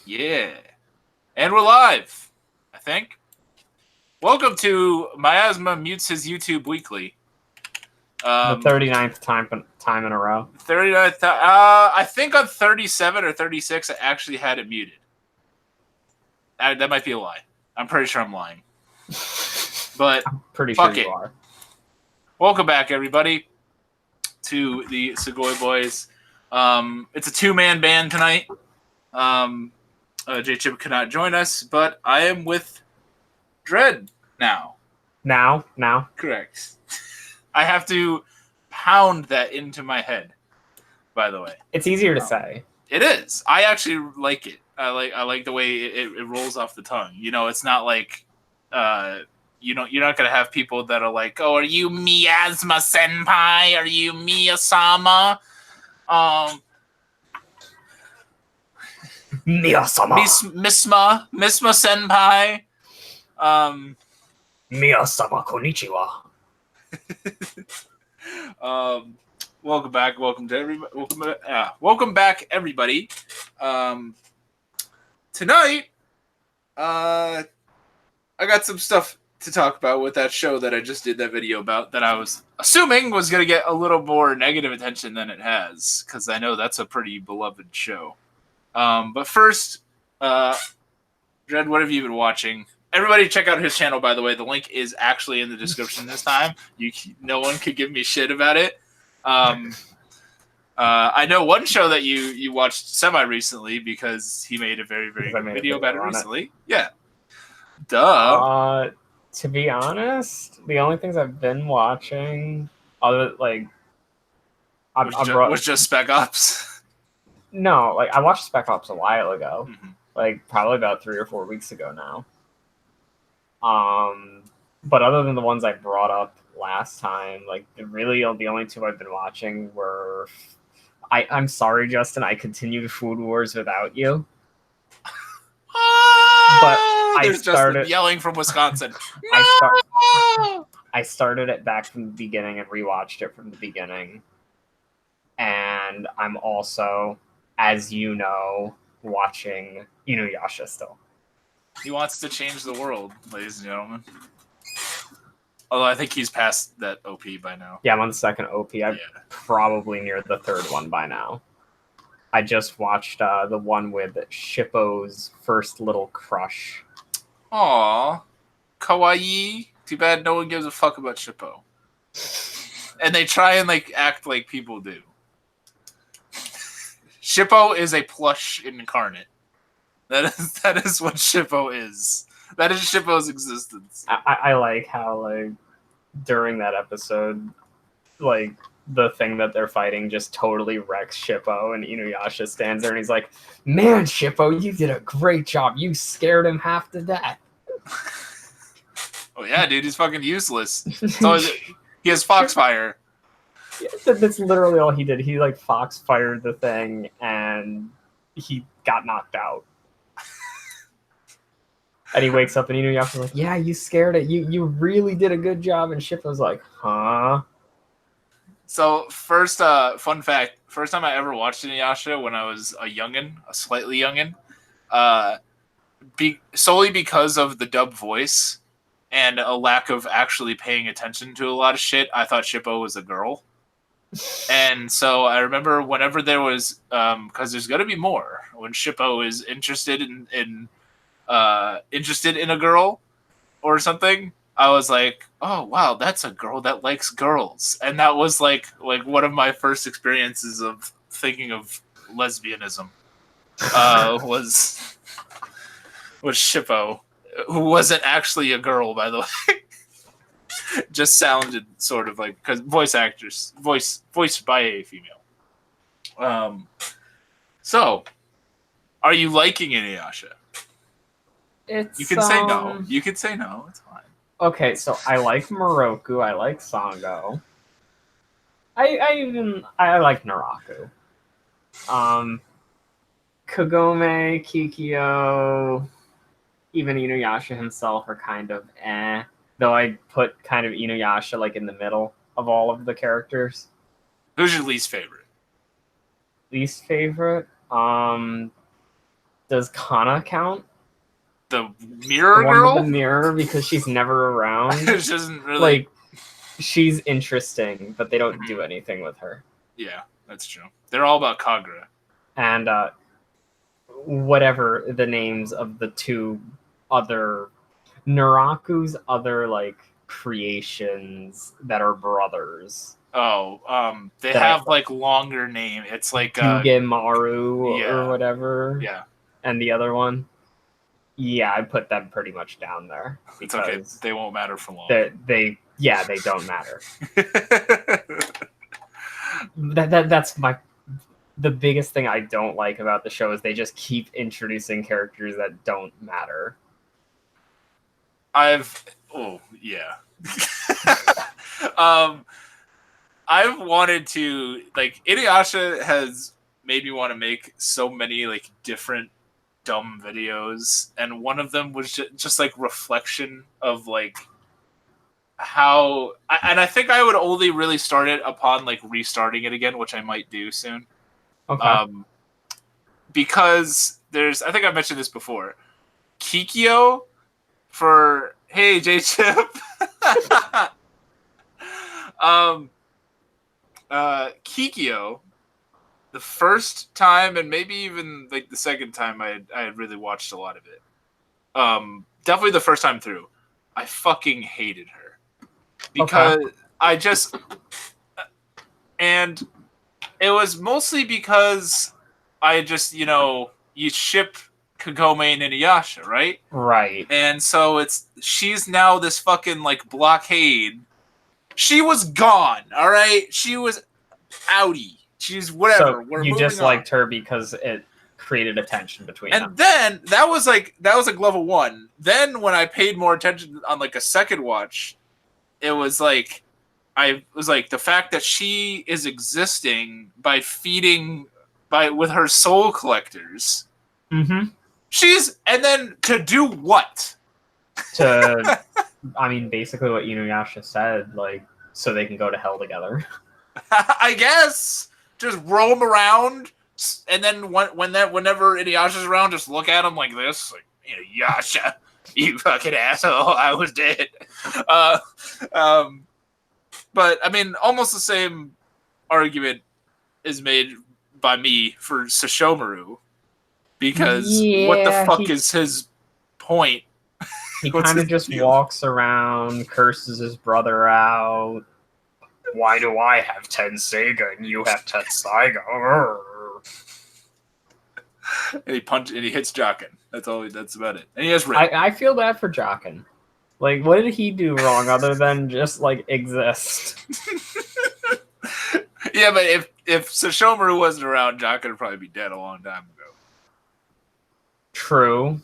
Yeah. And we're live, I think. Welcome to Miasma Mutes His YouTube Weekly. The 39th time in a row. 39th. I think on 37 or 36, I actually had it muted. That might be a lie. I'm pretty sure I'm lying. But I'm pretty fuck sure it. you are. Welcome back, everybody, to the Sugoi Boyz. It's a two-man band tonight. J-Chip cannot join us, but I am with Dread now. Now? Correct. I have to pound that into my head, by the way. It's easier to say. It is. I actually like it. I like the way it rolls off the tongue. You know, it's not like you're not gonna have people that are like, oh, are you Miasma Senpai? Are you Miyasama? Miyasama. Misma Senpai. Miyasama konnichiwa. Welcome back. Welcome back, everybody. Tonight, I got some stuff to talk about with that show that I just did that video about that I was assuming was going to get a little more negative attention than it has, because I know that's a pretty beloved show. But first, Dread, what have you been watching? Everybody check out his channel, by the way. The link is actually in the description this time. No one could give me shit about it. I know one show that you watched semi-recently because he made a very, very good video about it recently. Yeah. Duh. To be honest, the only things I've been watching, other was just Spec Ops. No, I watched Spec Ops a while ago. Mm-hmm. Probably about 3 or 4 weeks ago now. But other than the ones I brought up last time, the only two I've been watching were I'm sorry, Justin, I continued Food Wars without you. But I started yelling from Wisconsin. I started it back from the beginning and rewatched it from the beginning. And I'm also, as you know, watching Inuyasha still. He wants to change the world, ladies and gentlemen. Although I think he's past that OP by now. Yeah, I'm on the second OP. I'm probably near the third one by now. I just watched the one with Shippo's first little crush. Aww. Kawaii. Too bad no one gives a fuck about Shippo. And they try and act like people do. Shippo is a plush incarnate. That is what Shippo is. That is Shippo's existence. I like how during that episode, the thing that they're fighting just totally wrecks Shippo, and Inuyasha stands there and he's like, "Man, Shippo, you did a great job. You scared him half to death." Oh yeah, dude, he's fucking useless. So he has Foxfire. That's literally all he did. He Foxfired the thing and he got knocked out. And he wakes up and Inuyasha's like, "Yeah, you scared it. You really did a good job." And Shippo's like, "Huh?" So first, fun fact: first time I ever watched Inuyasha when I was a slightly youngin, solely because of the dub voice and a lack of actually paying attention to a lot of shit. I thought Shippo was a girl, and so I remember whenever there was, because there's gonna be more when Shippo is interested in a girl or something, I was like, oh wow, that's a girl that likes girls. And that was like one of my first experiences of thinking of lesbianism. Was Shippo, who wasn't actually a girl, by the way. Just sounded sort of because voiced by a female. So are you liking Inuyasha? You can say no. You can say no. It's fine. Okay, so I like Moroku. I like Sango. I like Naraku. Kagome, Kikyo, even Inuyasha himself are kind of eh. Though I put kind of Inuyasha in the middle of all of the characters. Who's your least favorite? Least favorite? Does Kana count? The The mirror one with the girl? mirror, because she's never around. It doesn't really. Like, she's interesting, but they don't do Mhm. anything with her. Yeah, that's true. They're all about Kagura. And whatever the names of the two other Naraku's other like creations that are brothers. Oh, they That I have like longer name. It's like Dugemaru or yeah, whatever. yeah. And the other one. Yeah, I put them pretty much down there It's okay. because They won't matter for long. they don't matter. That's the biggest thing I don't like about the show is they just keep introducing characters that don't matter. Oh yeah. um, I've wanted to like Inuyasha has made me want to make so many like different dumb videos, and one of them was just like reflection of like how and I think I would only really start it upon like restarting it again, which I might do soon. Okay. Because there's I think I mentioned this before. Kikyo for hey J Chip. Kikyo, the first time and maybe even like the second time I had really watched a lot of it. Definitely the first time through, I fucking hated her because I just and it was mostly because I just you ship Kagome and Inuyasha, right? Right. And so she's now this fucking like blockade. She was gone, all right? She was outie. She's whatever. So We're you moving disliked on. her because it created a tension between them. And then that was like level 1. Then when I paid more attention on like a second watch, it was like the fact that she is existing by feeding with her soul collectors. Mm-hmm. And then to do what? I mean, basically what Inuyasha said, like, so they can go to hell together. I guess just roam around, and then whenever Inuyasha's around, just look at him like this, like Inuyasha, you fucking asshole, I was dead. But I mean, almost the same argument is made by me for Sesshomaru, because what the fuck is his point? He kind of just walks around, curses his brother out. Why do I have 10 Sega and you have 10 Saiga? And he hits Jocken. That's about it. And he has Rin. I feel bad for Jocken. Like, what did he do wrong other than just like exist? Yeah, but if Sesshomaru wasn't around, Jocken would probably be dead a long time ago. True.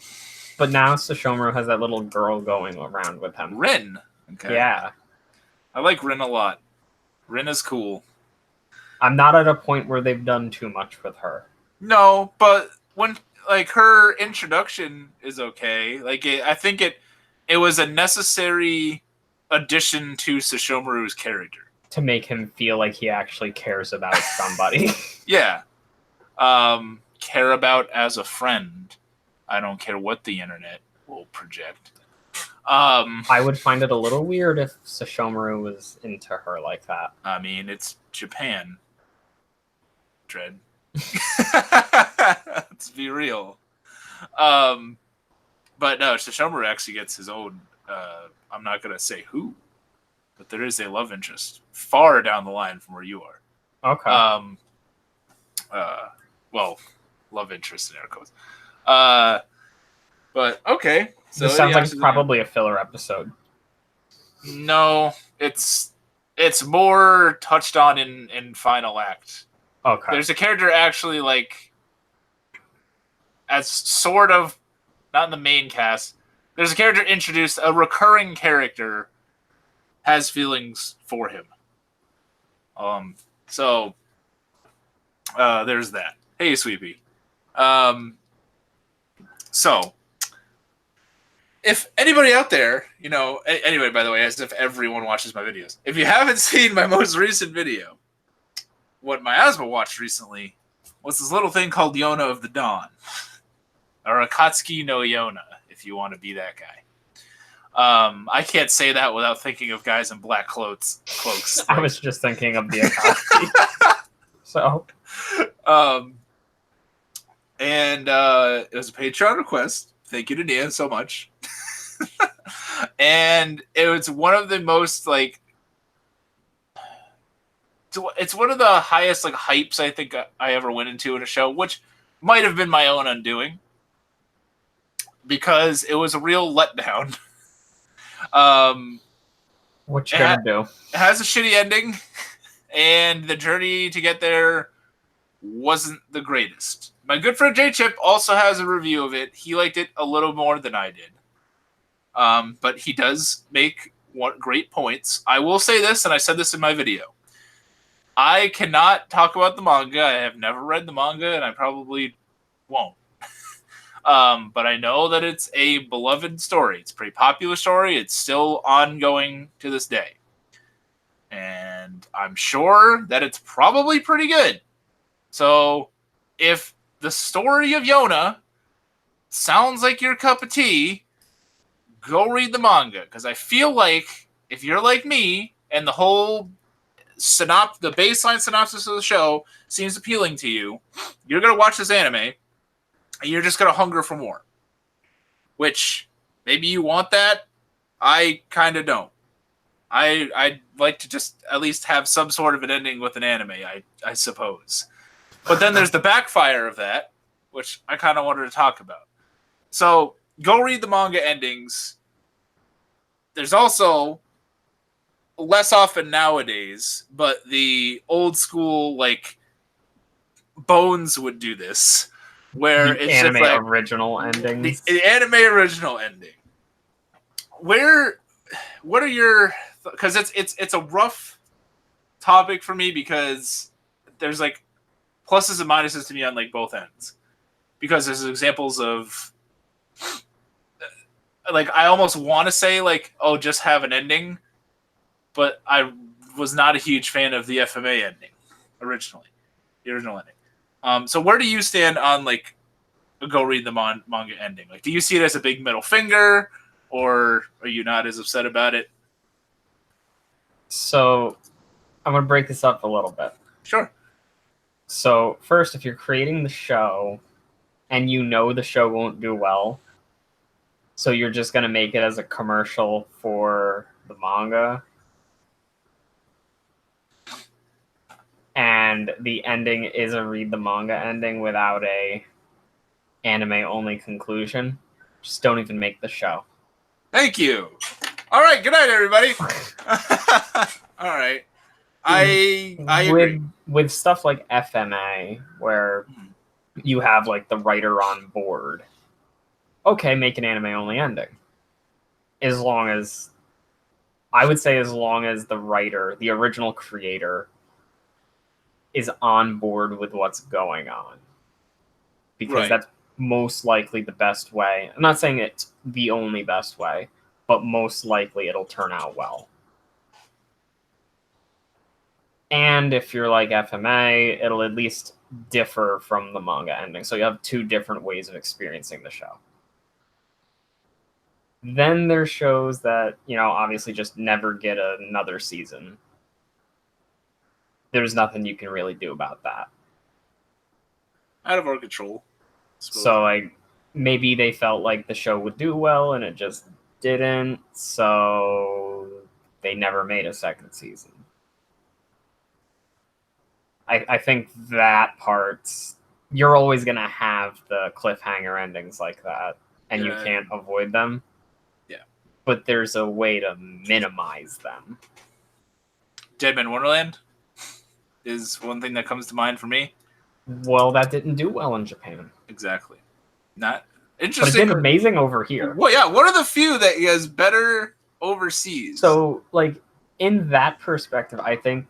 But now Sesshomaru has that little girl going around with him. Rin. Okay. Yeah. I like Rin a lot. Rin is cool. I'm not at a point where they've done too much with her. No, but when like her introduction is okay. Like I think it was a necessary addition to Sesshomaru's character to make him feel like he actually cares about somebody. Yeah. Care about as a friend. I don't care what the internet will project. I would find it a little weird if Sesshomaru was into her like that. I mean, it's Japan. Dread. Let's be real. But no, Sesshomaru actually gets his own. I'm not gonna say who, but there is a love interest far down the line from where you are. Okay. Well, love interest in air quotes. But okay. So this sounds like it's probably a filler episode. No, it's more touched on in final act. Okay. There's a character actually like as sort of not in the main cast. There's a character introduced, a recurring character has feelings for him. So there's that. Hey, Sweepy. So if anybody out there, anyway, by the way, as if everyone watches my videos. If you haven't seen my most recent video, what Miasma watched recently was this little thing called Yona of the Dawn. or Akatsuki no Yona, if you want to be that guy. I can't say that without thinking of guys in black cloaks. I was just thinking of the Akatsuki. So, and it was a Patreon request. Thank you to Nia so much. And it was one of the most like, it's one of the highest like hypes I think I ever went into in a show, which might have been my own undoing because it was a real letdown. What you gonna do? It has a shitty ending, and the journey to get there wasn't the greatest. My good friend J Chip also has a review of it. He liked it a little more than I did. But he does make great points. I will say this, and I said this in my video. I cannot talk about the manga. I have never read the manga, and I probably won't. But I know that it's a beloved story. It's a pretty popular story. It's still ongoing to this day. And I'm sure that it's probably pretty good. So if the story of Yona sounds like your cup of tea, go read the manga. Because I feel like if you're like me and the whole the baseline synopsis of the show seems appealing to you, you're going to watch this anime and you're just going to hunger for more. Which, maybe you want that. I kind of don't. I'd like to just at least have some sort of an ending with an anime, I suppose. But then there's the backfire of that, which I kind of wanted to talk about. So, go read the manga endings. There's also, less often nowadays, but the old school, like, Bones would do this, where the it's anime just like original endings. the anime original ending. What are your? Because it's a rough topic for me because there's like pluses and minuses to me on like both ends. Because there's examples of like I almost want to say like, oh, just have an ending, but I was not a huge fan of the FMA ending originally, the original ending. So where do you stand on like go read the manga ending? Like, do you see it as a big middle finger, or are you not as upset about it? So, I'm gonna break this up a little bit. Sure. So, first, if you're creating the show and you know the show won't do well, so you're just gonna make it as a commercial for the manga, and the ending is a read the manga ending without a anime only conclusion, just don't even make the show. Thank you. All right, good night, everybody. All right. I agree. With stuff like FMA, where you have like the writer on board, okay, make an anime only ending. As long as the writer, the original creator, is on board with what's going on. Because that's most likely the best way. I'm not saying it's the only best way, but most likely it'll turn out well. And if you're like FMA, it'll at least differ from the manga ending. So you have two different ways of experiencing the show. Then there's shows that, obviously just never get another season. There's nothing you can really do about that. Out of our control. So, like, maybe they felt like the show would do well and it just didn't, so they never made a second season. I think that part, you're always going to have the cliffhanger endings like that, and you can't avoid them. Yeah. But there's a way to minimize them. Deadman Wonderland is one thing that comes to mind for me. Well, that didn't do well in Japan. Exactly. Not interesting. But it did amazing over here. Well, yeah, one of the few that is better overseas. So, like, in that perspective, I think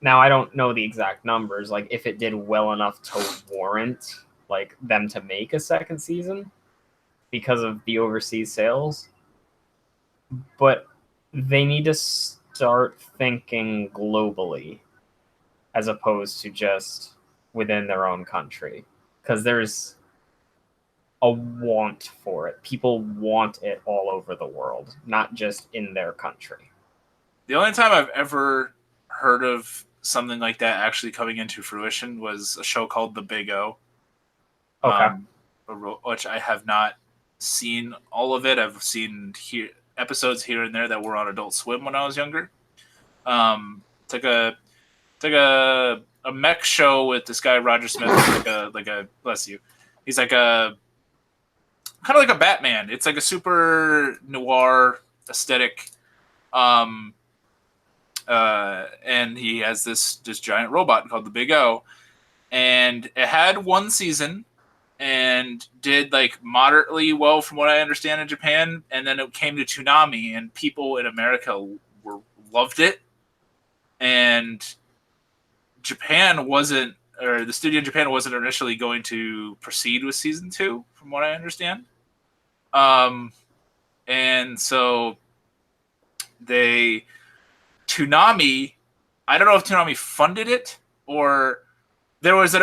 now I don't know the exact numbers, like, if it did well enough to warrant, like, them to make a second season because of the overseas sales. But they need to start thinking globally as opposed to just within their own country. Because there's a want for it. People want it all over the world, not just in their country. The only time I've ever heard of something like that actually coming into fruition was a show called The Big O. Okay. Which I have not seen all of it. I've seen episodes here and there that were on Adult Swim when I was younger. It's like a mech show with this guy Roger Smith, like a bless you. He's like a kind of like a Batman. It's like a super noir aesthetic. And he has this giant robot called the Big O, and it had one season and did like moderately well from what I understand in Japan, and then it came to Toonami, and people in America loved it, and Japan wasn't, or the studio in Japan wasn't initially going to proceed with season 2, from what I understand. And so Toonami, I don't know if Toonami funded it or there was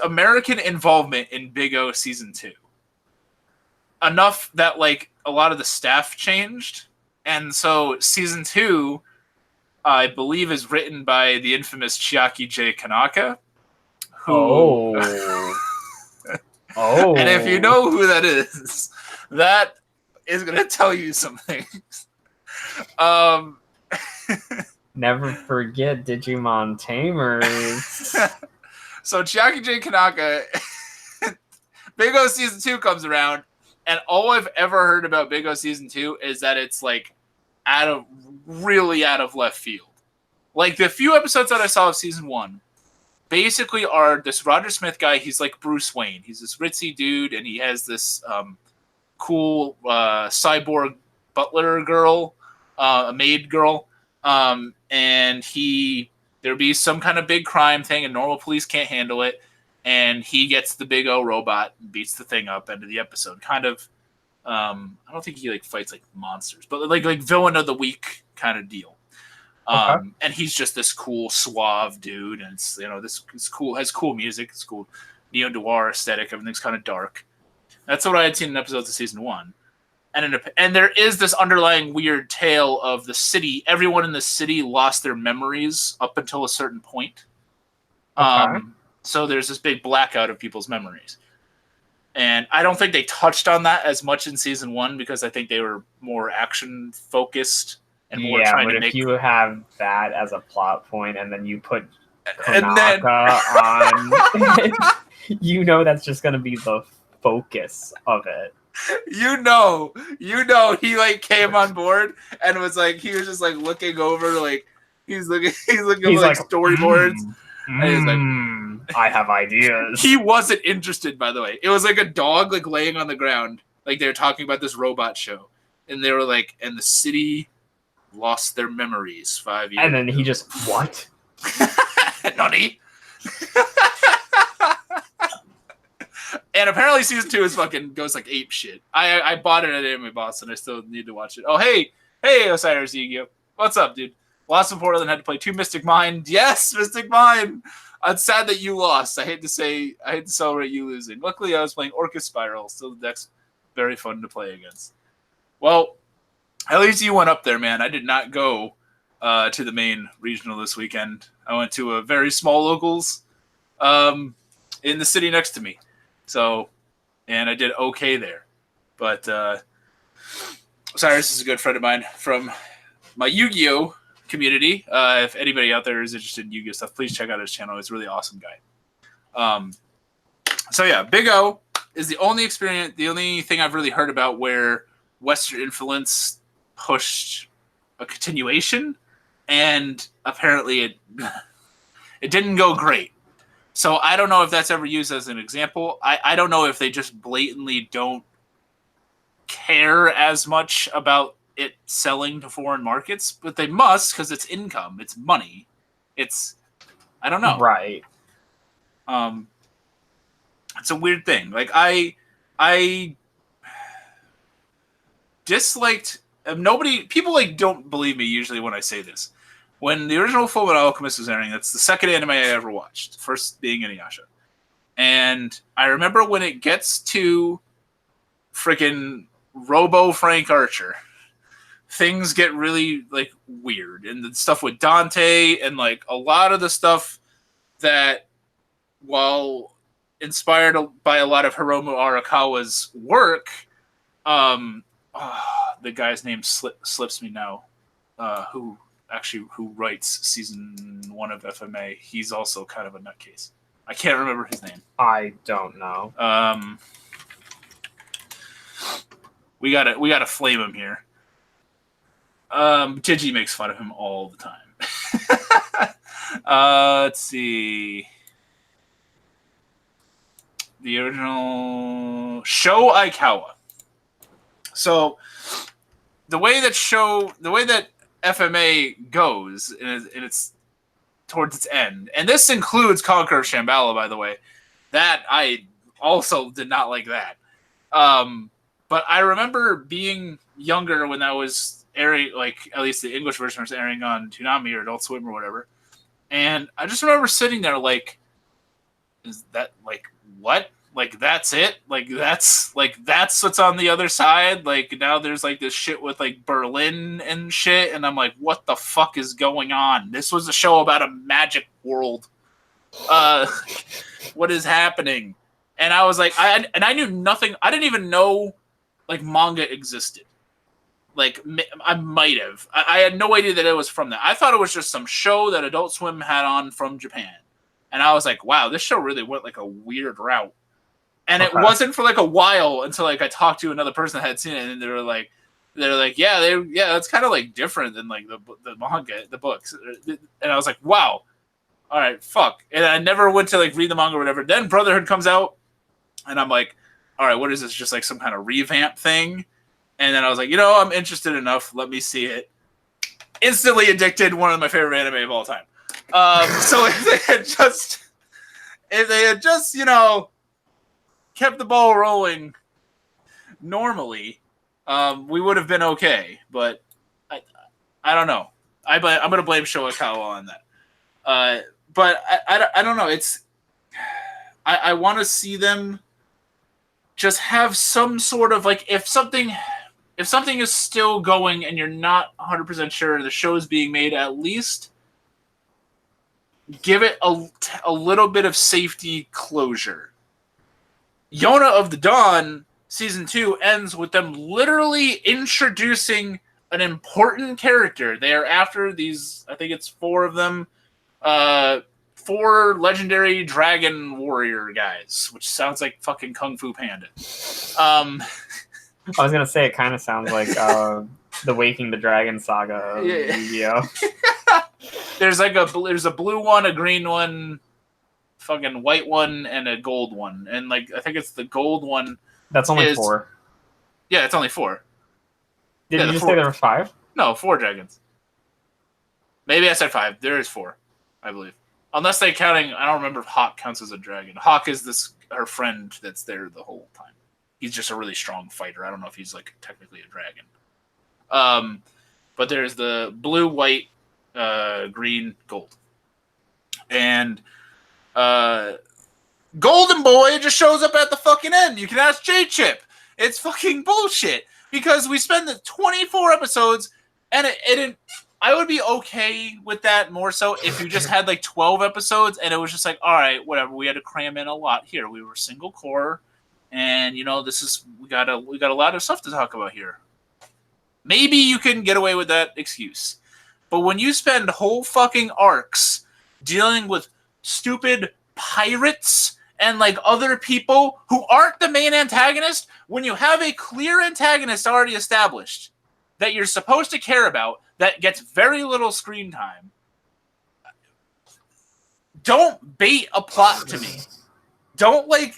American involvement in Big O season 2. Enough that like a lot of the staff changed, and so season 2, I believe, is written by the infamous Chiaki J. Kanaka. Who... Oh. And if you know who that is going to tell you some things. Never forget Digimon Tamers. So Chiaki J. Kanaka, Big O season 2 comes around, and all I've ever heard about Big O season 2 is that it's like really out of left field. Like the few episodes that I saw of season 1 basically are this Roger Smith guy. He's like Bruce Wayne. He's this ritzy dude, and he has this cool cyborg butler girl, a maid girl, and there'd be some kind of big crime thing, and normal police can't handle it, and he gets the Big O robot and beats the thing up. End of the episode. Kind of, I don't think he like fights like monsters, but like villain of the week kind of deal. Okay. And he's just this cool, suave dude, and it's, it's cool, has cool music, it's cool neo noir aesthetic. Everything's kind of dark. That's what I had seen in episodes of season 1. And there is this underlying weird tale of the city. Everyone in the city lost their memories up until a certain point. Okay. So there's this big blackout of people's memories. And I don't think they touched on that as much in season 1 because I think they were more action focused and more trying to make. If you have that as a plot point and then you put Konaka on, that's just going to be the focus of it. He like came on board and was like, he was just like looking over, like he's looking like storyboards. And he's like, I have ideas. He wasn't interested, by the way. It was like a dog like laying on the ground, like they were talking about this robot show, and they were like, and the city lost their memories 5 years. And then he just what? Nani? And apparently season 2 is fucking goes like ape shit. I bought it at Anime Boss and I still need to watch it. Oh hey Osiris Yu-Gi-Oh! What's up, dude? Lost in Portland, had to play 2 Mystic Mind. Yes, Mystic Mind. I'm sad that you lost. I hate to celebrate you losing. Luckily, I was playing Orcus Spiral. Still, the deck's very fun to play against. Well, at least you went up there, man. I did not go to the main regional this weekend. I went to a very small locals in the city next to me. So, and I did okay there. But Cyrus is a good friend of mine from my Yu-Gi-Oh! Community. If anybody out there is interested in Yu-Gi-Oh! Stuff, please check out his channel. He's a really awesome guy. So yeah, Big O is the only thing I've really heard about where Western influence pushed a continuation, and apparently it didn't go great. So I don't know if that's ever used as an example. I don't know if they just blatantly don't care as much about it selling to foreign markets, but they must, because it's income, it's money. I don't know. Right. It's a weird thing. Like I disliked people like don't believe me usually when I say this. When the original Fullmetal Alchemist was airing, that's the second anime I ever watched. The first being Inuyasha. And I remember when it gets to freaking Robo Frank Archer, things get really like weird, and the stuff with Dante and like a lot of the stuff that, while inspired by a lot of Hiromu Arakawa's work, the guy's name slips me now, who writes season 1 of FMA. He's also kind of a nutcase. I can't remember his name. I don't know. We gotta flame him here. Gigi makes fun of him all the time. Let's see. The original Sho Aikawa. So the way that FMA goes, and it's towards its end, and this includes Conqueror of Shambhala, by the way. That I also did not like that. But I remember being younger when that was airing, like at least the English version was airing on Toonami or Adult Swim or whatever. And I just remember sitting there like, is that like what? Like that's it? Like that's what's on the other side? Like now there's like this shit with like Berlin and shit, and I'm like, what the fuck is going on? This was a show about a magic world. What is happening? And I was like, I knew nothing. I didn't even know like manga existed. Like I might have. I had no idea that it was from that. I thought it was just some show that Adult Swim had on from Japan. And I was like, wow, this show really went like a weird route. And it wasn't for like a while until like I talked to another person that had seen it, and they're like, yeah, it's kind of like different than like the manga, the books. And I was like, wow, all right, fuck. And I never went to like read the manga or whatever. Then Brotherhood comes out, and I'm like, all right, what is this? Just like some kind of revamp thing? And then I was like, I'm interested enough. Let me see it. Instantly addicted. One of my favorite anime of all time. So if they had just, kept the ball rolling normally, we would have been okay. But I don't know. I'm going to blame Shoakawa on that. But I don't know. I want to see them just have some sort of like, if something is still going and you're not 100% sure the show is being made, at least give it a little bit of safety closure. Yona of the Dawn season 2 ends with them literally introducing an important character. They are after these, I think it's 4 of them, 4 legendary dragon warrior guys, which sounds like fucking Kung Fu Panda. I was gonna say it kind of sounds like the Waking the Dragon saga of Yu-Gi-Oh. There's a blue one, a green one, fucking white one, and a gold one. And like I think it's the gold one. That's only 4. Yeah, it's only 4. Did you just say there were 5? No, 4 dragons. Maybe I said 5. There is 4, I believe. Unless they're counting, I don't remember if Hawk counts as a dragon. Hawk is her friend that's there the whole time. He's just a really strong fighter. I don't know if he's like technically a dragon. But there's the blue, white, green, gold. And Golden Boy just shows up at the fucking end. You can ask J-Chip. It's fucking bullshit. Because we spend the 24 episodes, and I would be okay with that more so if you just had like 12 episodes, and it was just like, all right, whatever. We had to cram in a lot here. We were single core, and we got a lot of stuff to talk about here. Maybe you can get away with that excuse. But when you spend whole fucking arcs dealing with stupid pirates and like other people who aren't the main antagonist, when you have a clear antagonist already established that you're supposed to care about that gets very little screen time, don't bait a plot to me. Don't like...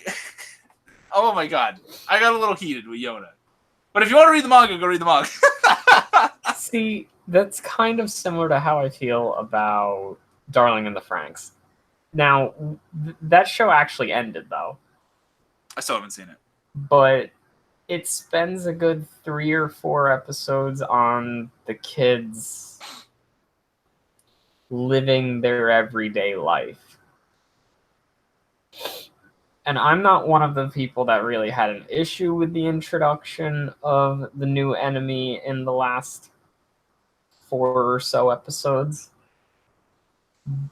Oh my god. I got a little heated with Yona. But if you want to read the manga, go read the manga. See, that's kind of similar to how I feel about Darling in the Franxx. Now, that show actually ended, though. I still haven't seen it. But it spends a good 3 or 4 episodes on the kids living their everyday life. And I'm not one of the people that really had an issue with the introduction of the new enemy in the last 4 or so episodes.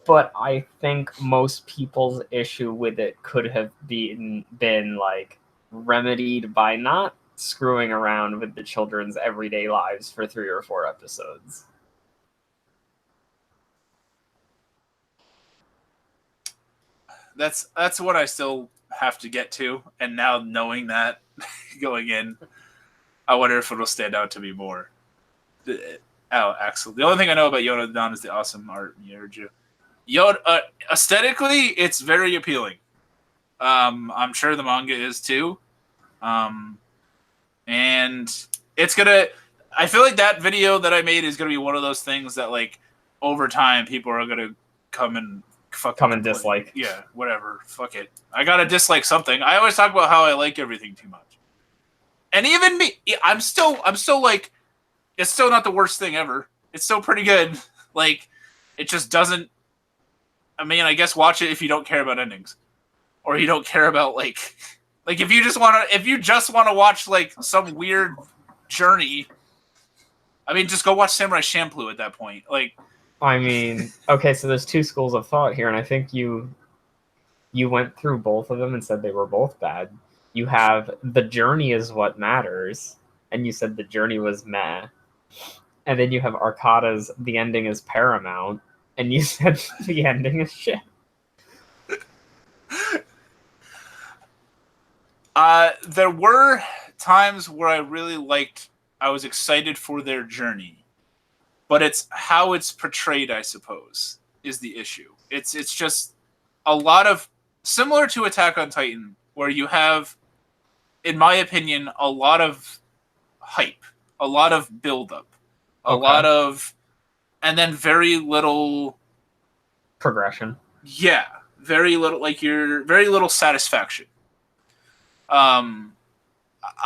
But I think most people's issue with it could have been like remedied by not screwing around with the children's everyday lives for 3 or 4 episodes. That's what I still have to get to, and now knowing that going in, I wonder if it'll stand out to me more. Axel. The only thing I know about Yona Don is the awesome art in Yoruju. Aesthetically, it's very appealing. I'm sure the manga is too. And it's gonna. I feel like that video that I made is gonna be one of those things that, like, over time, people are gonna come and dislike. Yeah, whatever. Fuck it. I gotta dislike something. I always talk about how I like everything too much, and even me, I'm still like, it's still not the worst thing ever. It's still pretty good. Like, it just doesn't. I mean, I guess watch it if you don't care about endings, or you don't care about like if you just want to watch like some weird journey. I mean, just go watch Samurai Champloo at that point. Like, I mean, okay, so there's 2 schools of thought here, and I think you went through both of them and said they were both bad. You have the journey is what matters, and you said the journey was meh. And then you have Arcada's the ending is paramount, and you said the ending is shit. There were times where I was excited for their journey, but it's how it's portrayed, I suppose, is the issue. It's just a lot of similar to Attack on Titan, where you have, in my opinion, a lot of hype, a lot of buildup, a lot of, and then very little progression. Yeah, very little, very little satisfaction.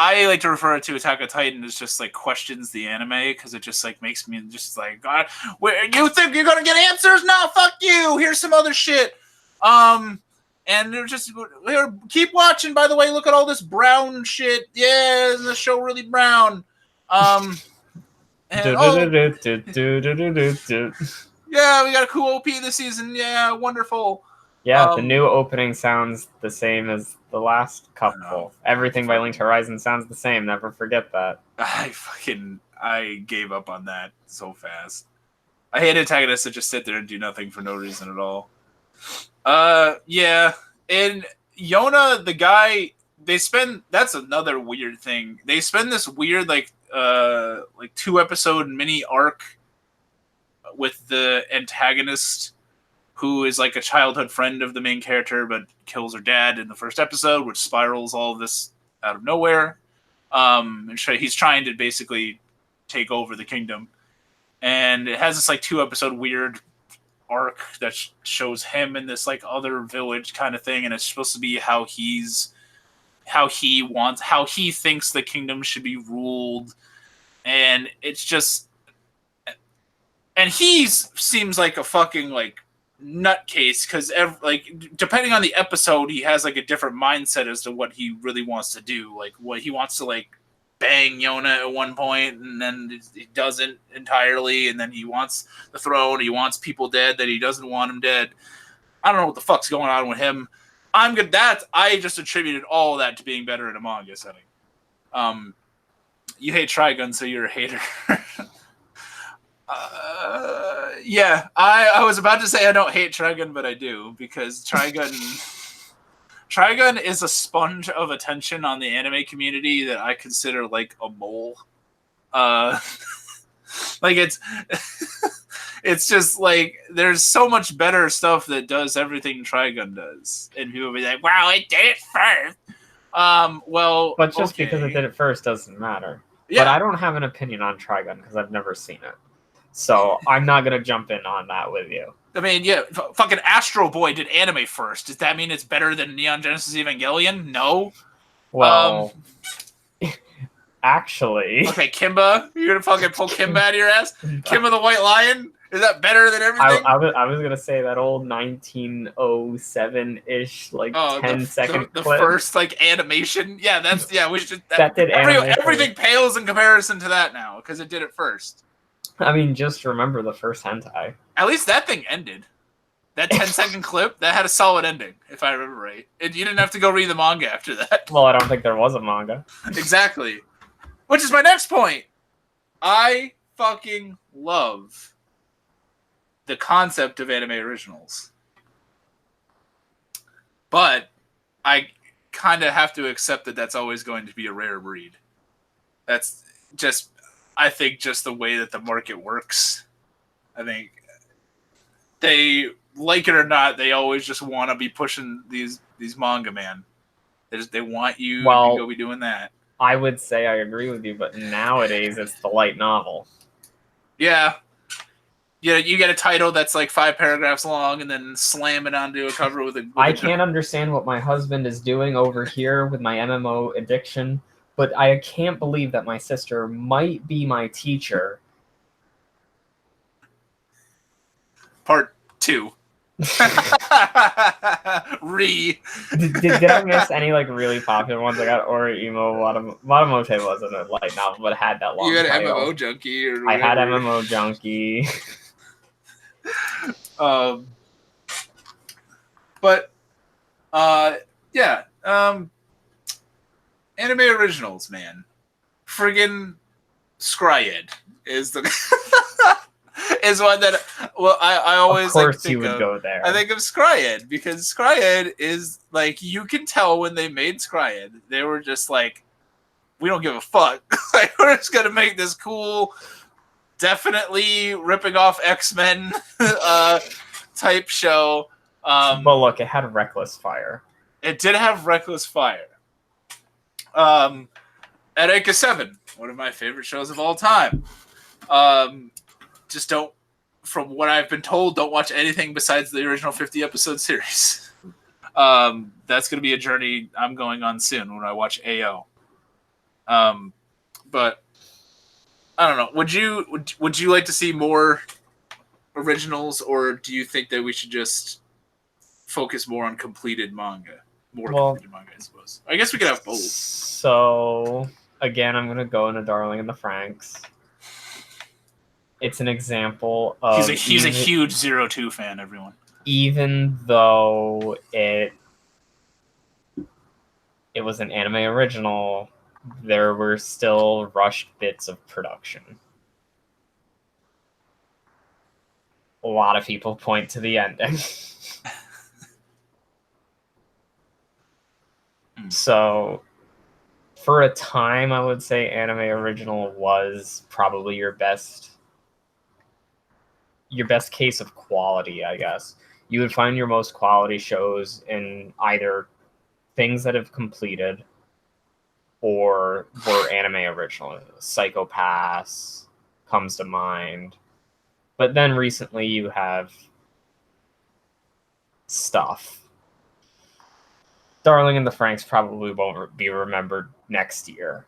I like to refer to Attack on Titan as just like questions the anime, because it just like makes me just like, God, where you think you're gonna get answers? No, fuck you. Here's some other shit. And they're just keep watching. By the way, look at all this brown shit. Yeah, the show really brown. Yeah, we got a cool OP this season. Yeah, wonderful. Yeah, the new opening sounds the same as the last couple. Everything by Linked Horizon sounds the same. Never forget that. I gave up on that so fast. I hate antagonists that just sit there and do nothing for no reason at all. Yeah. And Yona, the guy, that's another weird thing. They spend this weird, like 2-episode mini arc with the antagonist, who is like a childhood friend of the main character, but kills her dad in the first episode, which spirals all of this out of nowhere. And he's trying to basically take over the kingdom. And it has this like 2-episode weird arc that shows him in this like other village kind of thing. And it's supposed to be how he thinks the kingdom should be ruled. And it's just, and he seems like a fucking like nutcase, because depending on the episode, he has like a different mindset as to what he really wants to do. Like, what he wants to like bang Yona at one point, and then he doesn't entirely, and then he wants the throne, he wants people dead that he doesn't want them dead. I don't know what the fuck's going on with him. I just attributed all of that to being better in a manga setting. You hate Trigun, so you're a hater. Yeah, I was about to say I don't hate Trigun, but I do, because Trigun is a sponge of attention on the anime community that I consider like a mole. Like it's just like there's so much better stuff that does everything Trigun does, and people be like, "Wow, it did it first." But just because it did it first doesn't matter. Yeah. But I don't have an opinion on Trigun because I've never seen it. So I'm not going to jump in on that with you. I mean, yeah, fucking Astro Boy did anime first. Does that mean it's better than Neon Genesis Evangelion? No. Well, actually. Okay, Kimba. You're going to fucking pull Kimba out of your ass? Kimba the White Lion? Is that better than everything? I was gonna say that old 1907-ish, like, Oh, 10-second the clip. first like animation. Yeah, that's we should. That did animation. Everything pales in comparison to that now because it did it first. I mean, just remember the first hentai. At least that thing ended. That 10-second clip that had a solid ending, if I remember right. You didn't have to go read the manga after that. Well, I don't think there was a manga. Exactly. Which is my next point. I fucking love the concept of anime originals. But I kind of have to accept that that's always going to be a rare breed. That's just, I think, just the way that the market works. I think they, like it or not, they always just want to be pushing these manga, man. They want you to go be doing that. I would say I agree with you, but nowadays it's the light novel. Yeah. Yeah, you get a title that's like 5 paragraphs long and then slam it onto a cover with a... I can't understand what my husband is doing over here with my MMO addiction, but I can't believe that my sister might be my teacher. Part 2. Did I miss any like really popular ones? I got Imo. Watamote wasn't a light novel, but it had that long. You had title. MMO Junkie, or whatever. I had MMO Junkie. But yeah, anime originals, man. Friggin' Scryed is the is one that I always of course think you would go there. I think of Scryed because Scryed is like, you can tell when they made Scryed, they were just like, we don't give a fuck. Like, we're just gonna make this cool, definitely ripping off X-Men type show. But look, it had Reckless Fire. It did have Reckless Fire. Ereika 7, one of my favorite shows of all time. Just don't, from what I've been told, don't watch anything besides the original 50-episode series. That's going to be a journey I'm going on soon when I watch AO. But I don't know. Would you like to see more originals, or do you think that we should just focus more on completed manga? Completed manga, I suppose. I guess we could have both. So again, I'm gonna go into Darling in the Franxx. It's an example of he's a huge 02 fan, everyone. Even though it was an anime original, there were still rushed bits of production. A lot of people point to the ending. So, for a time, I would say anime original was probably your best case of quality, I guess. You would find your most quality shows in either things that have completed or were anime original. Psycho Pass comes to mind. But then recently you have stuff. Darling in the Franxx probably won't be remembered next year.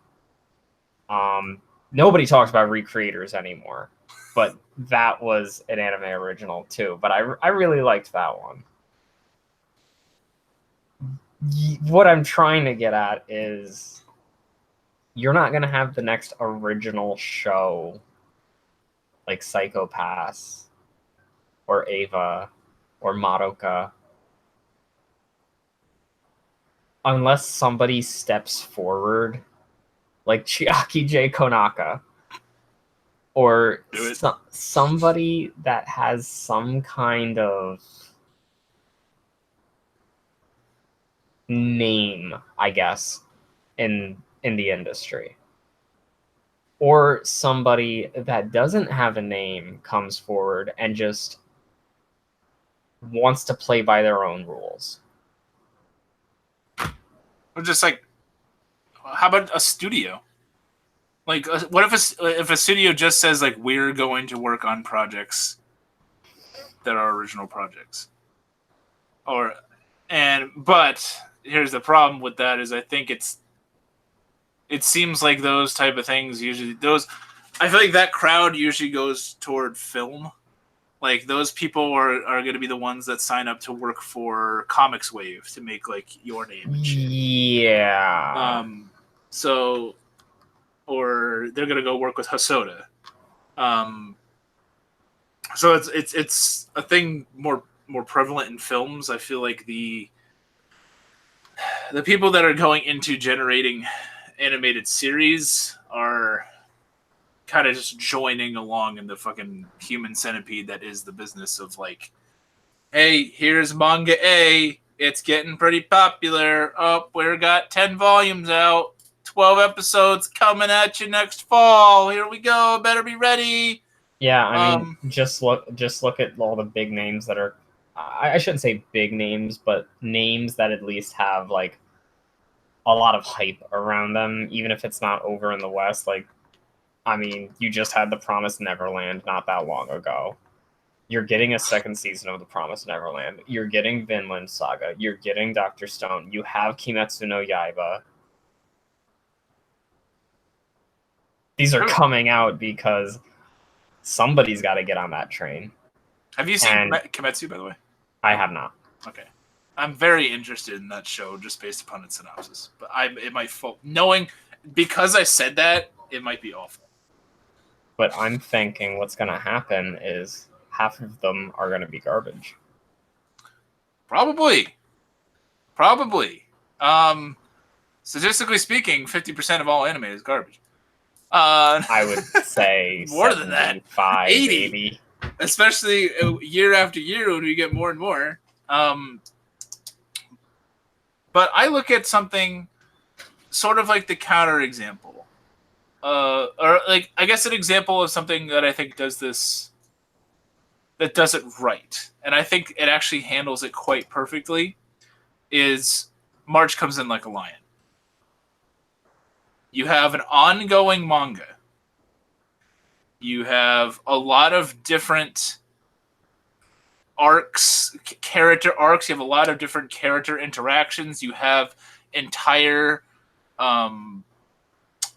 Nobody talks about Recreators anymore, but that was an anime original too. But I really liked that one. What I'm trying to get at is you're not going to have the next original show like Psycho Pass or Ava or Madoka unless somebody steps forward, like Chiaki J. Konaka, or somebody that has some kind of name, I guess, in the industry. Or somebody that doesn't have a name comes forward and just wants to play by their own rules. Or just like, how about a studio? Like, what if a studio just says, like, we're going to work on projects that are original projects? But here's the problem with that is I think it seems like those type of things usually, I feel like that crowd usually goes toward film Like those people are going to be the ones that sign up to work for Comics Wave to make like Your Name and shit. Yeah. So, or they're going to go work with Hosoda. So it's a thing more prevalent in films. I feel like the people that are going into generating animated series are kind of just joining along in the fucking human centipede that is the business of like, hey, here's manga A. It's getting pretty popular. Oh, we got 10 volumes out. 12 episodes coming at you next fall. Here we go. Better be ready. Yeah, I mean, just look at all the big names that are. I shouldn't say big names, but names that at least have like a lot of hype around them, even if it's not over in the West. Like, I mean, you just had The Promised Neverland not that long ago. You're getting a second season of The Promised Neverland. You're getting Vinland Saga. You're getting Dr. Stone. You have Kimetsu no Yaiba. These are coming out because somebody's got to get on that train. Have you seen Kimetsu, by the way? I have not. Okay. I'm very interested in that show just based upon its synopsis. But it might fall. Because I said that, it might be awful. But I'm thinking what's going to happen is half of them are going to be garbage. Probably. Statistically speaking, 50% of all anime is garbage. I would say more than that, 80, maybe. Especially year after year when we get more and more. But I look at something sort of like the counter example, or like I guess an example of something that I think does this, that does it right, and I think it actually handles it quite perfectly. Is March Comes in Like a Lion. You have an ongoing manga. You have a lot of different arcs, character arcs. You have a lot of different character interactions. You have entire, I'm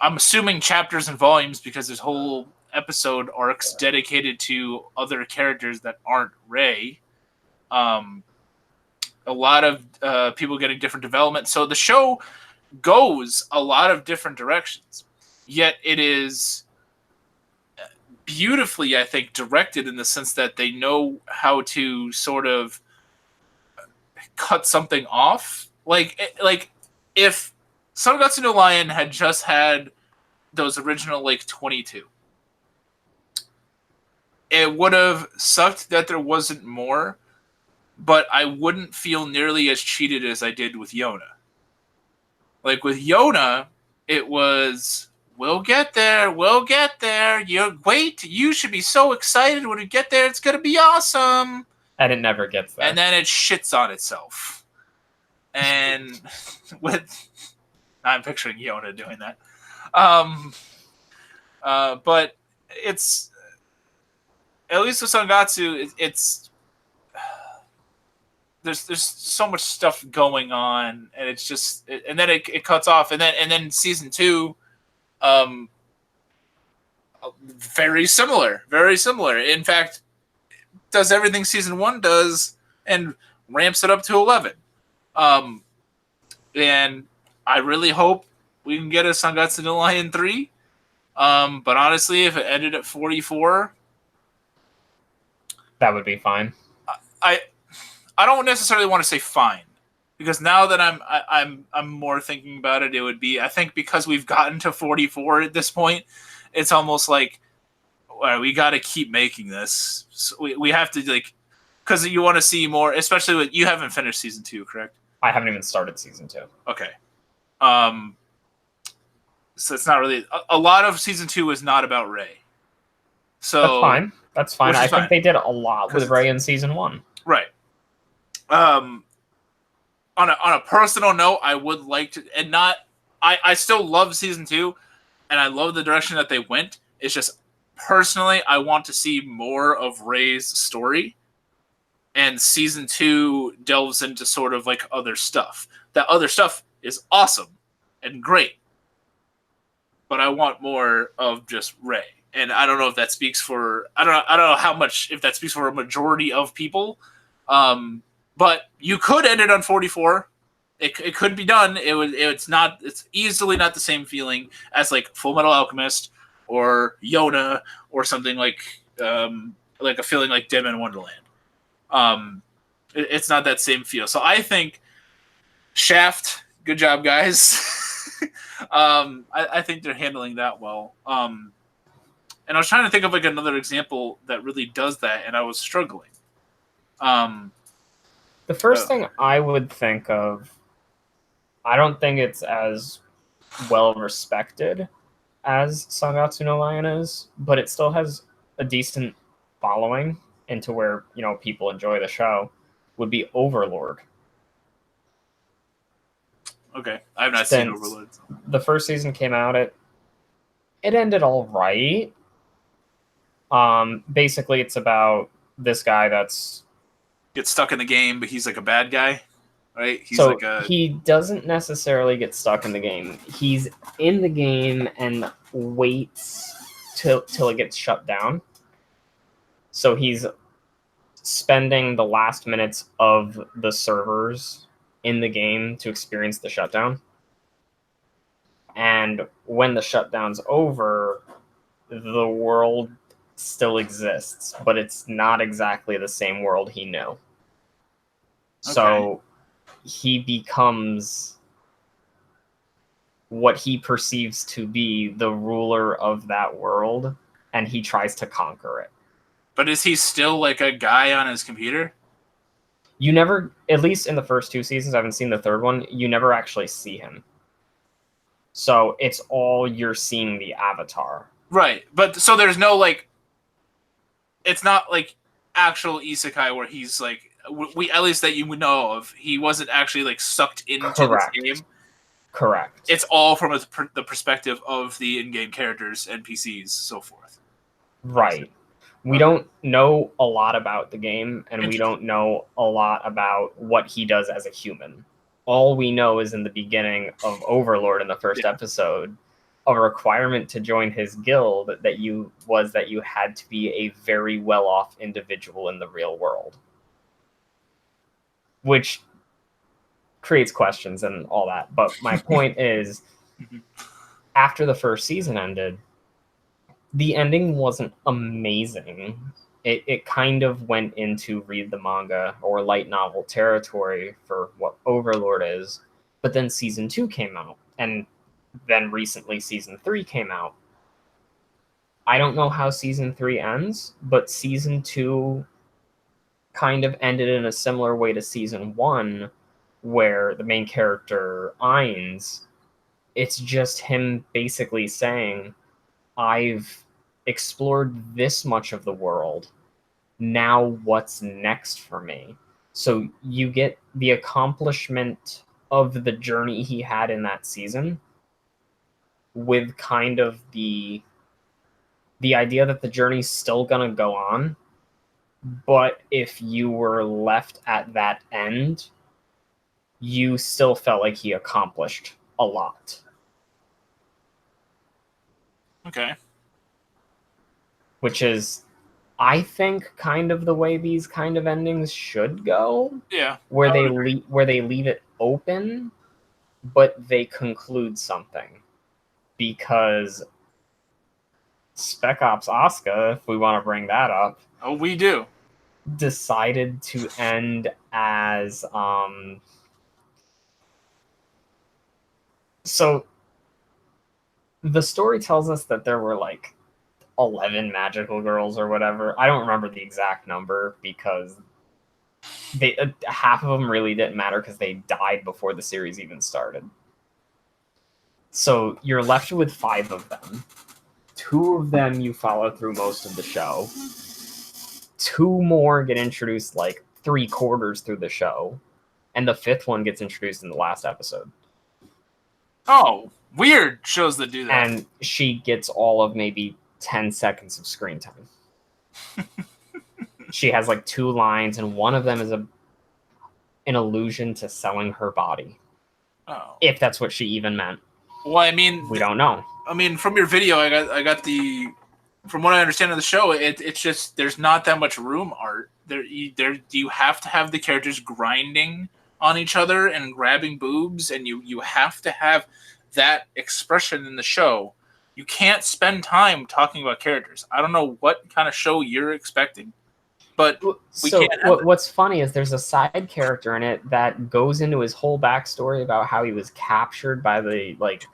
assuming chapters and volumes because there's whole episode arcs dedicated to other characters that aren't Rei. A lot of people getting different development. So the show goes a lot of different directions, yet it is beautifully, I think, directed in the sense that they know how to sort of cut something off. Like if Sangatsu no Lion had just had those original like 22, it would have sucked that there wasn't more, but I wouldn't feel nearly as cheated as I did with Yona. Like with Yona, it was, we'll get there. You should be so excited when we get there. It's going to be awesome. And it never gets there. And then it shits on itself. And I'm picturing Yona doing that. But it's, at least with Sangatsu, it's there's so much stuff going on, and it's just, and then it cuts off, and then season 2, very similar. In fact, does everything season 1 does and ramps it up to 11. And I really hope we can get a Sangatsu no Lion 3. But honestly, if it ended at 44, that would be fine. I don't necessarily want to say fine, because now that I'm more thinking about it, it would be, I think because we've gotten to 44 at this point, it's almost like, well, we got to keep making this. So we have to, like, because you want to see more, especially with, you haven't finished season 2, correct? I haven't even started season 2. Okay. So it's not really, a lot of season 2 is not about Rei. So That's fine. I think they did a lot with Rei in season 1. Right. On a personal note, I would like to, and not, I still love season 2, and I love the direction that they went. It's just, personally, I want to see more of Rei's story, and season 2 delves into sort of like other stuff. That other stuff is awesome and great, but I want more of just Rei. and I don't know if that speaks for I don't know how much if that speaks for a majority of people. But you could end it on 44. It could be done. It's easily not the same feeling as like Full Metal Alchemist or Yona or something like a feeling like Dim in Wonderland. It's not that same feel. So I think Shaft, good job, guys. I think they're handling that well. And I was trying to think of like another example that really does that, and I was struggling. The first thing I would think of, I don't think it's as well respected as Sangatsu no Lion is, but it still has a decent following into where, you know, people enjoy the show, would be Overlord. Okay, I have not seen Overlord. The first season came out, it ended all right. Basically, it's about this guy that's gets stuck in the game, but he's like a bad guy, right? He doesn't necessarily get stuck in the game. He's in the game and waits till it gets shut down. So he's spending the last minutes of the servers in the game to experience the shutdown. And when the shutdown's over, the world still exists, but it's not exactly the same world he knew. Okay. So he becomes what he perceives to be the ruler of that world, and he tries to conquer it. But is he still like a guy on his computer? You never, at least in the first two seasons, I haven't seen the third one, you never actually see him. So it's all you're seeing the avatar. Right. But so there's no like, it's not like actual isekai where he's like, we at least that you would know of, he wasn't actually like sucked into this game. Correct. It's all from the perspective of the in-game characters, NPCs, so forth. Right. We don't know a lot about the game, and we don't know a lot about what he does as a human. All we know is in the beginning of Overlord in the first episode, a requirement to join his guild that you had to be a very well-off individual in the real world. Which creates questions and all that. But my point is, after the first season ended, the ending wasn't amazing. It kind of went into read the manga or light novel territory for what Overlord is. But then season 2 came out, and then recently season 3 came out. I don't know how season 3 ends, but season 2 kind of ended in a similar way to season 1, where the main character, Ainz, it's just him basically saying, I've explored this much of the world. Now what's next for me? So you get the accomplishment of the journey he had in that season with kind of the idea that the journey's still gonna go on, but if you were left at that end, you still felt like he accomplished a lot. Okay. Which is, I think, kind of the way these kind of endings should go. Yeah. Where they leave it open, but they conclude something. Because Spec Ops Asuka, if we want to bring that up. Oh, we do. Decided to end as so the story tells us that there were like 11 magical girls or whatever. I don't remember the exact number because they half of them really didn't matter because they died before the series even started. So you're left with 5 of them. 2 of them you follow through most of the show. 2 more get introduced like 3/4 through the show, and the 5th one gets introduced in the last episode. Oh, weird shows that do that. And she gets all of maybe 10 seconds of screen time. She has like 2 lines, and one of them is an allusion to selling her body. Oh. If that's what she even meant. Well, I mean, we don't know. I mean, from your video, I got the from what I understand of the show, it's just there's not that much room art. You have to have the characters grinding on each other and grabbing boobs, and you have to have that expression in the show. You can't spend time talking about characters. I don't know what kind of show you're expecting, but we So can't have it. what's funny is there's a side character in it that goes into his whole backstory about how he was captured by the like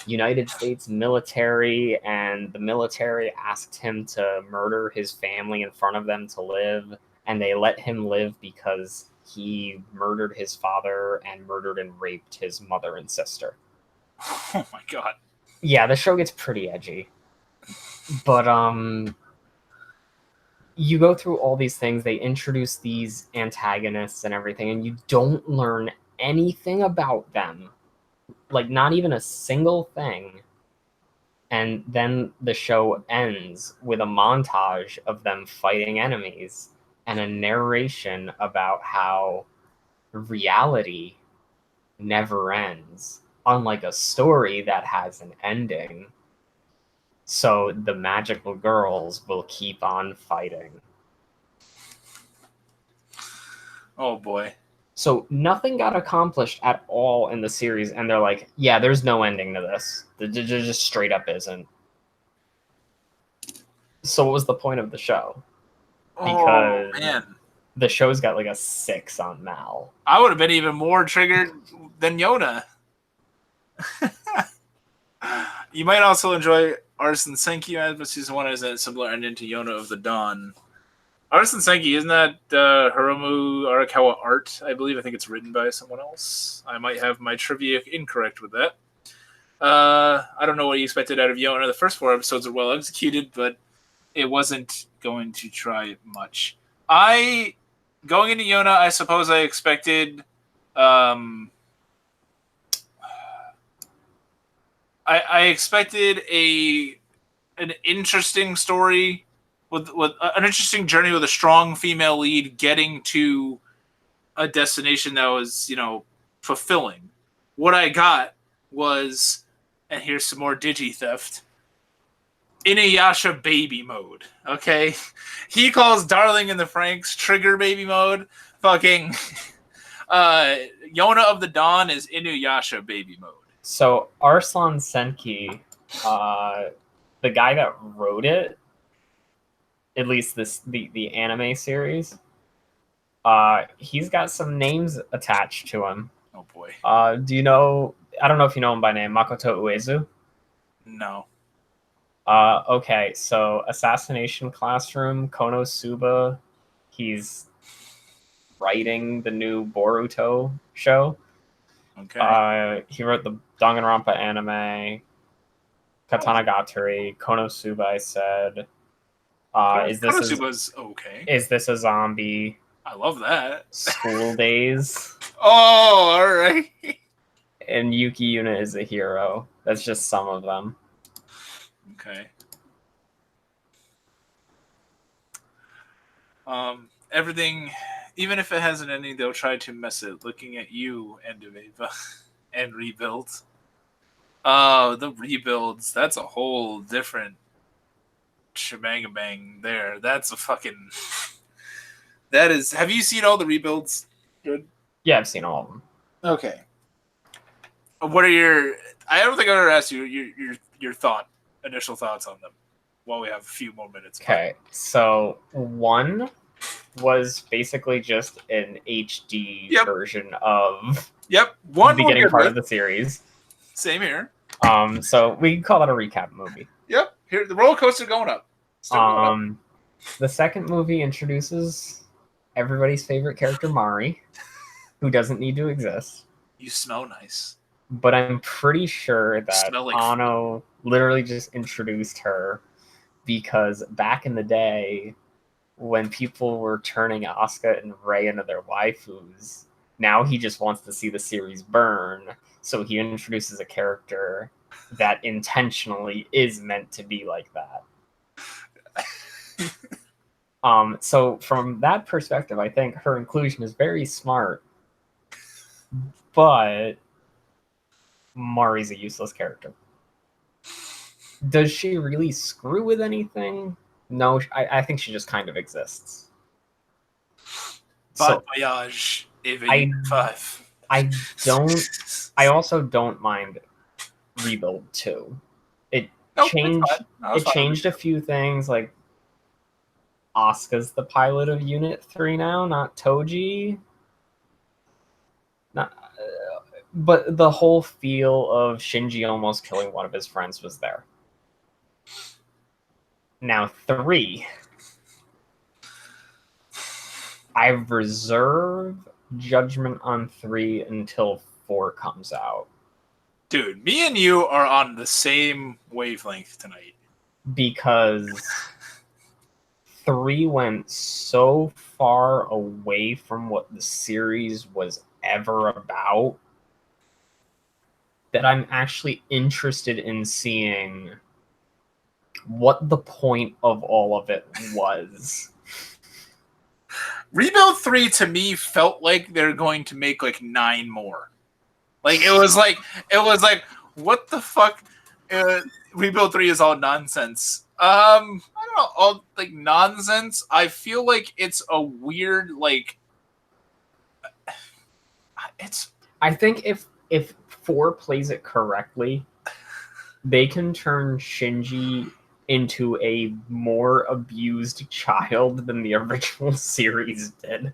United States military, and the military asked him to murder his family in front of them to live, and they let him live because he murdered his father and murdered and raped his mother and sister. Oh my god. Yeah, the show gets pretty edgy. But you go through all these things, they introduce these antagonists and everything, and you don't learn anything about them. Like not even a single thing. And then the show ends with a montage of them fighting enemies and a narration about how reality never ends, unlike a story that has an ending. So the magical girls will keep on fighting. Oh boy. So nothing got accomplished at all in the series, and they're like, yeah, there's no ending to this. There just straight up isn't. So what was the point of the show? Because oh man, the show's got like a 6 on Mal. I would have been even more triggered than Yona. You might also enjoy Arisen Senki, but season 1 has a similar ending to Yona of the Dawn. Arisen Senki, isn't that Hiromu Arakawa art? I believe. I think it's written by someone else. I might have my trivia incorrect with that. I don't know what you expected out of Yona. The first 4 episodes are well executed, but it wasn't going to try much. Going into Yona, I suppose I expected I expected an interesting story with an interesting journey with a strong female lead getting to a destination that was, fulfilling. What I got was, and here's some more digi theft, Inuyasha baby mode. Okay, he calls Darling in the Franxx trigger baby mode. Fucking Yona of the Dawn is Inuyasha baby mode. So Arisen Senki, the guy that wrote it, at least the anime series, he's got some names attached to him. Oh boy. Do you know? I don't know if you know him by name, Makoto Uezu. No. Okay, so Assassination Classroom, Konosuba, he's writing the new Boruto show. Okay. He wrote the Danganronpa anime, Katanagatari, Konosuba, I said. Konosuba's okay. Is This a Zombie? I love that. School Days. Oh, all right. And Yuki Yuna is a Hero. That's just some of them. Okay. Everything, even if it has an ending, they'll try to mess it. Looking at you, End of Ava, and Rebuild. Oh, the Rebuilds. That's a whole different shebang there. That's a fucking... That is... Have you seen all the Rebuilds? Good. Yeah, I've seen all of them. Okay. What are your... I don't think I ever asked you your initial thoughts on them while we have a few more minutes. Okay, so 1 was basically just an HD version of the beginning part of the series. Same here. So we can call that a recap movie. Yep. Here, the roller coaster going up. Still going up. The second movie introduces everybody's favorite character, Mari, who doesn't need to exist. You smell nice. But I'm pretty sure that like Ano literally just introduced her because back in the day, when people were turning Asuka and Rei into their waifus, now he just wants to see the series burn. So he introduces a character that intentionally is meant to be like that. So from that perspective, I think her inclusion is very smart. But Mari's a useless character. Does she really screw with anything? No, I think she just kind of exists. Bon So voyage, Ava I Unit 5. I don't. I also don't mind Rebuild 2. It Nope, it's changed. fine. I was It fine with changed a few things. Like Asuka's the pilot of Unit 3 now, not Toji. Not, but the whole feel of Shinji almost killing one of his friends was there. Now 3, I reserve judgment on 3 until 4 comes out. Dude, me and you are on the same wavelength tonight. Because 3 went so far away from what the series was ever about that I'm actually interested in seeing what the point of all of it was. Rebuild 3 to me felt like they're going to make like 9 more. Like it was like what the fuck? Rebuild 3 is all nonsense. I don't know, all like nonsense. I feel like it's a weird like it's I think if 4 plays it correctly, they can turn Shinji into a more abused child than the original series did.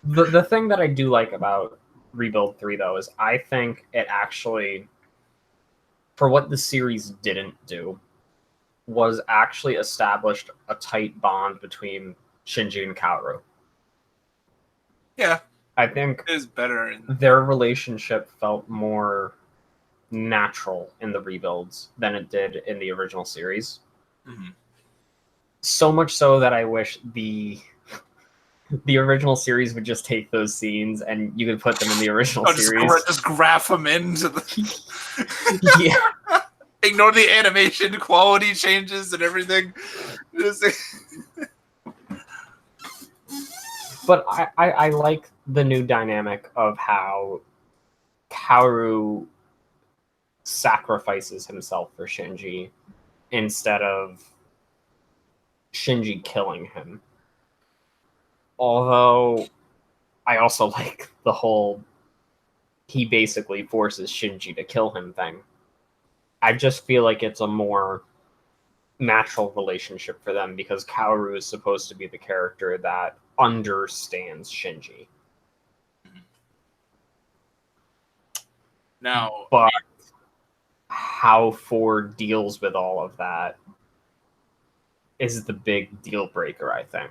The thing that I do like about Rebuild 3 though is I think it actually, for what the series didn't do, was actually established a tight bond between Shinji and Kaoru. yeah, I think it is better. their relationship felt more natural in the rebuilds than it did in the original series. Mm-hmm. So much so that I wish the original series would just take those scenes and you could put them in the original series. Just graph them into the Yeah. Ignore the animation quality changes and everything. But I like the new dynamic of how Kaoru sacrifices himself for Shinji instead of Shinji killing him. Although I also like the whole he basically forces Shinji to kill him thing. I just feel like it's a more natural relationship for them because Kaoru is supposed to be the character that understands Shinji. Now, but how 4 deals with all of that is the big deal breaker, I think.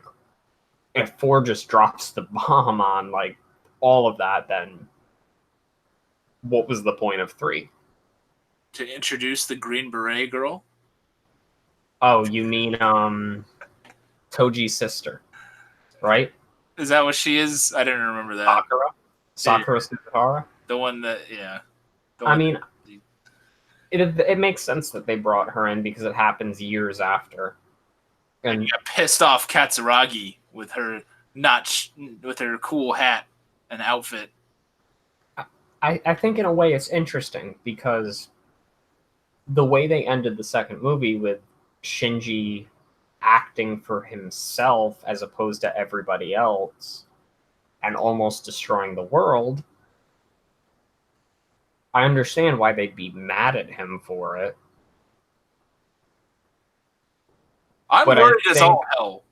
If 4 just drops the bomb on like all of that, then what was the point of 3? To introduce the Green Beret girl? Oh, you mean Toji's sister, right? Is that what she is? I didn't remember that. Sakura Suzuhara? The one that, yeah. I mean, it makes sense that they brought her in because it happens years after. And you got pissed off Katsuragi with her with her cool hat and outfit. I think in a way it's interesting because the way they ended the second movie with Shinji acting for himself as opposed to everybody else and almost destroying the world, I understand why they'd be mad at him for it. I'm worried as all hell.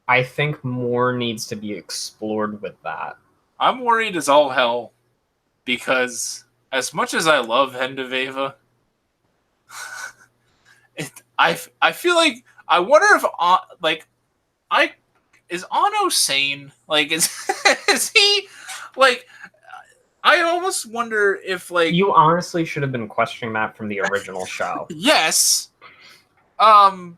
I think more needs to be explored with that. I'm worried as all hell because as much as I love End of Eva, I feel like I wonder if is Ano sane? Like is he like? I almost wonder if like you honestly should have been questioning that from the original show. Yes. And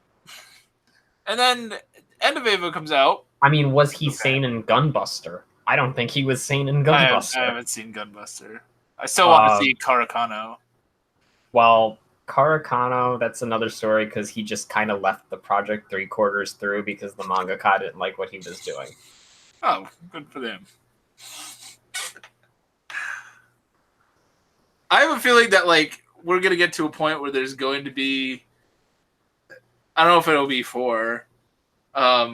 then End of Eva comes out. I mean, was he sane in Gunbuster? I don't think he was sane in Gunbuster. I haven't seen Gunbuster. I still want to see Karakano. Well, Karakano, that's another story because he just kind of left the project 3/4 through because the mangaka didn't like what he was doing. Oh, good for them. I have a feeling that like we're gonna get to a point where there's going to be. I don't know if it'll be 4, but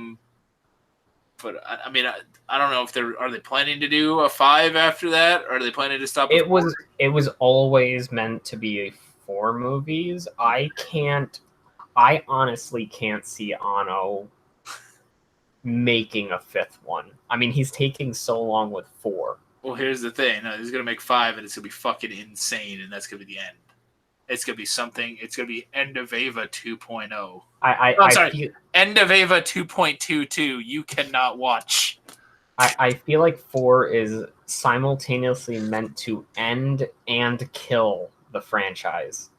I mean, I don't know if are they planning to do a 5 after that, or are they planning to stop? It was always meant to be 4 movies. I honestly can't see Anno making a 5th one. I mean, he's taking so long with 4. Well, here's the thing. He's going to make 5, and it's going to be fucking insane, and that's going to be the end. It's going to be something. It's going to be End of Ava 2.0. End of Ava 2.22. You cannot watch. I feel like 4 is simultaneously meant to end and kill the franchise.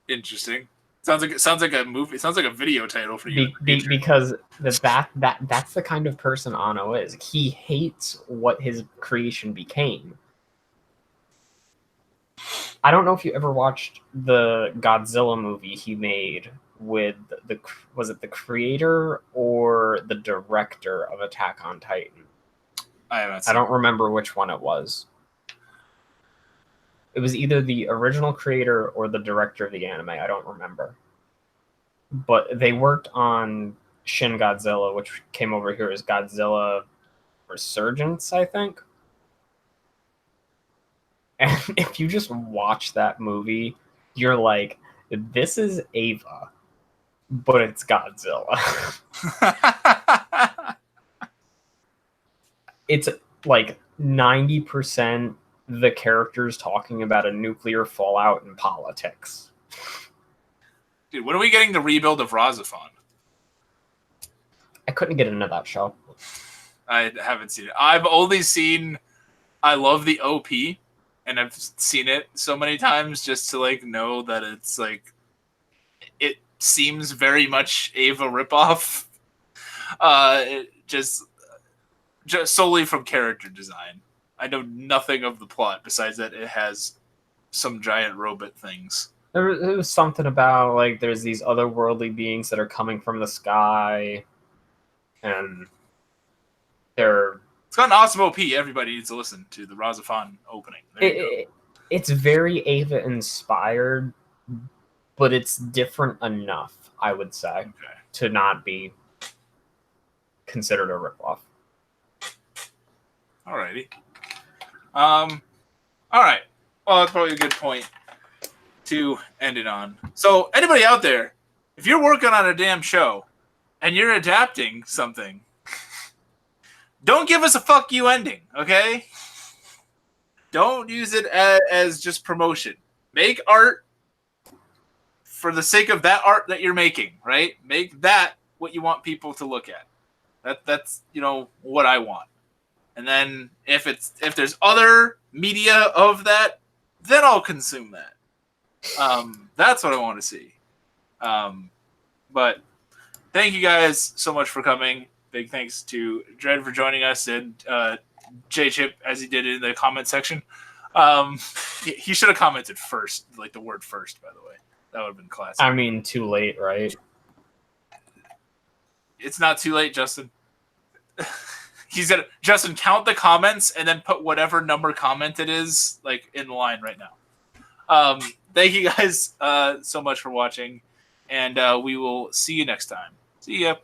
Interesting. Sounds like a movie. It sounds like a video title for you. Because that's the kind of person Anno is. He hates what his creation became. I don't know if you ever watched the Godzilla movie he made with was it the creator or the director of Attack on Titan? I don't remember which one it was. It was either the original creator or the director of the anime. I don't remember. But they worked on Shin Godzilla, which came over here as Godzilla Resurgence, I think. And if you just watch that movie, you're like, this is Ava, but it's Godzilla. It's like 90% the characters talking about a nuclear fallout and politics. Dude, when are we getting the rebuild of Razafon? I couldn't get into that show. I haven't seen it. I've only seen I love the OP, and I've seen it so many times just to like know that it's like it seems very much Ava ripoff. Just solely from character design. I know nothing of the plot besides that it has some giant robot things. There was something about like there's these otherworldly beings that are coming from the sky, and it's got an awesome OP. Everybody needs to listen to the Razafon opening. It's very Ava inspired, but it's different enough, I would say, to not be considered a ripoff. Alrighty. All right. Well, that's probably a good point to end it on. So, anybody out there, if you're working on a damn show and you're adapting something, don't give us a fuck you ending, okay? Don't use it as just promotion. Make art for the sake of that art that you're making, right? Make that what you want people to look at. That's what I want. And then if there's other media of that, then I'll consume that. That's what I want to see. But thank you guys so much for coming. Big thanks to Dread for joining us, and J-Chip, as he did in the comment section. He should have commented first, like the word first, by the way. That would have been classic. I mean, too late, right? It's not too late, Justin. He's gonna count the comments and then put whatever number comment it is like in line right now. Thank you guys so much for watching, and we will see you next time. See ya.